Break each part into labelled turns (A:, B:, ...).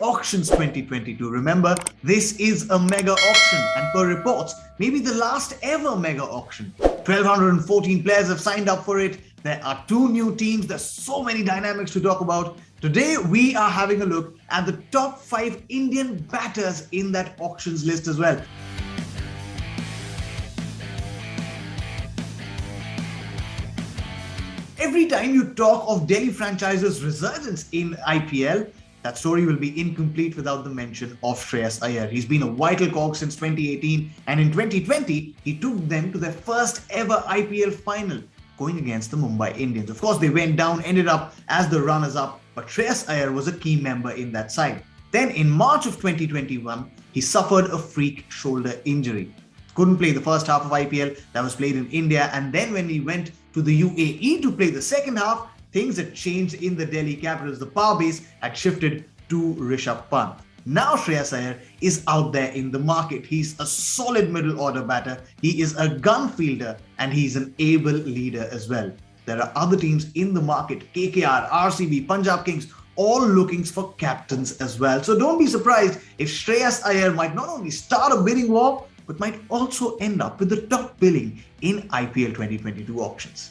A: Auctions 2022. Remember, this is a mega auction and per reports, maybe the last ever mega auction. 1,214 players have signed up for it. There are 2 new teams. There's so many dynamics to talk about. Today, we are having a look at the top 5 Indian batters in that auctions list as well. Every time you talk of Delhi franchise's resurgence in IPL, that story will be incomplete without the mention of Shreyas Iyer. He's been a vital cog since 2018, and in 2020, he took them to their first ever IPL final, going against the Mumbai Indians. Of course, they went down, ended up as the runners-up, but Shreyas Iyer was a key member in that side. Then in March of 2021, he suffered a freak shoulder injury. Couldn't play the first half of IPL that was played in India, and then when he went to the UAE to play the second half, things had changed in the Delhi Capitals. The power base had shifted to Rishabh Pant. Now Shreyas Iyer is out there in the market. He's a solid middle order batter, he is a gun fielder, and he's an able leader as well. There are other teams in the market, KKR, RCB, Punjab Kings, all looking for captains as well. So don't be surprised if Shreyas Iyer might not only start a bidding war, but might also end up with the top billing in IPL 2022 auctions.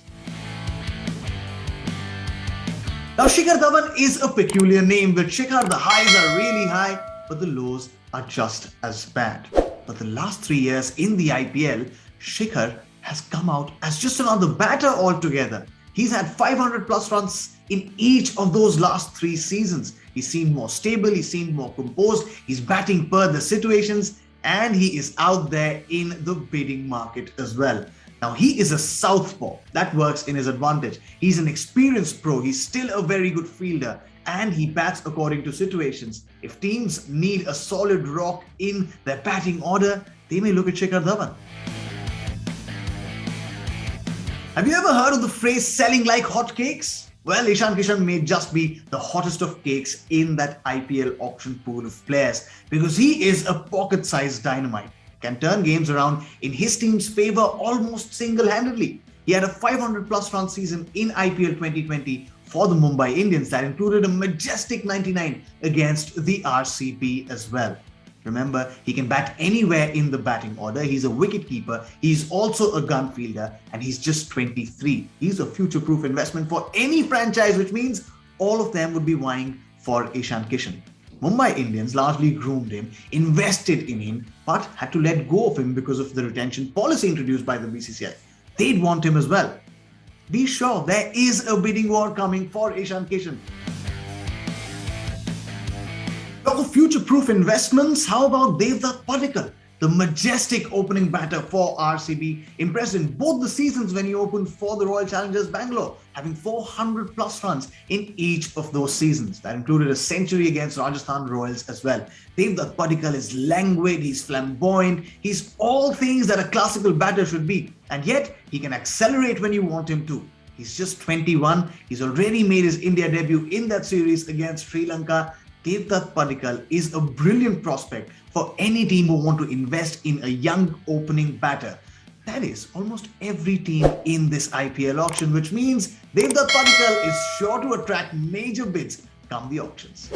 A: Now, Shikhar Dhawan is a peculiar name. With Shikhar, the highs are really high, but the lows are just as bad. But the last 3 years in the IPL, Shikhar has come out as just another batter altogether. He's had 500 plus runs in each of those last 3 seasons. He seemed more stable, he seemed more composed, he's batting per the situations, and he is out there in the bidding market as well. Now, he is a southpaw. That works in his advantage. He's an experienced pro. He's still a very good fielder, and he bats according to situations. If teams need a solid rock in their batting order, they may look at Shikhar Dhawan. Have you ever heard of the phrase selling like hotcakes? Well, Ishan Kishan may just be the hottest of cakes in that IPL auction pool of players, because he is a pocket-sized dynamite. Can turn games around in his team's favor almost single-handedly. He had a 500 plus run season in IPL 2020 for the Mumbai Indians that included a majestic 99 against the RCB as well. Remember, he can bat anywhere in the batting order. He's a wicketkeeper. He's also a gun fielder, and he's just 23. He's a future-proof investment for any franchise, which means all of them would be vying for Ishan Kishan. Mumbai Indians largely groomed him, invested in him, but had to let go of him because of the retention policy introduced by the BCCI. They'd want him as well. Be sure there is a bidding war coming for Ishan Kishan. Talk of future-proof investments, how about Devdutt Padikkal, the majestic opening batter for RCB, impressed in both the seasons when he opened for the Royal Challengers Bangalore, having 400 plus runs in each of those seasons. That included a century against Rajasthan Royals as well. Devdutt Padikkal is languid, he's flamboyant, he's all things that a classical batter should be, and yet he can accelerate when you want him to. He's just 21, he's already made his India debut in that series against Sri Lanka. Devdutt Padikkal is a brilliant prospect for any team who want to invest in a young opening batter. That is almost every team in this IPL auction, which means Devdutt Padikkal is sure to attract major bids come the auctions.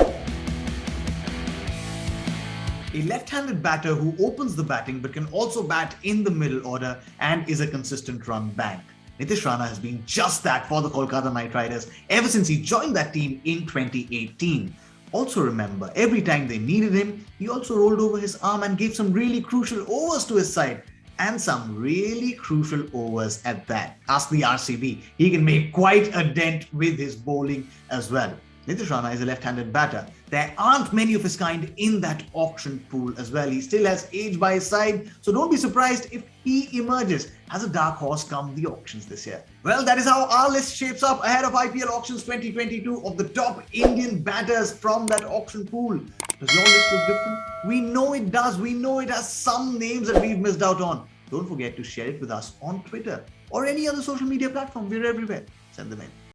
A: A left-handed batter who opens the batting but can also bat in the middle order and is a consistent run bank. Nitish Rana has been just that for the Kolkata Knight Riders ever since he joined that team in 2018. Also remember, every time they needed him, he also rolled over his arm and gave some really crucial overs to his side. And some really crucial overs at that. Ask the RCB, he can make quite a dent with his bowling as well. Nitish Rana is a left-handed batter. There aren't many of his kind in that auction pool as well. He still has age by his side, so don't be surprised if he emerges as a dark horse come the auctions this year. Well, that is how our list shapes up ahead of IPL auctions 2022 of the top Indian batters from that auction pool. Does your list look different? We know it does. We know it has some names that we've missed out on. Don't forget to share it with us on Twitter or any other social media platform. We're everywhere. Send them in.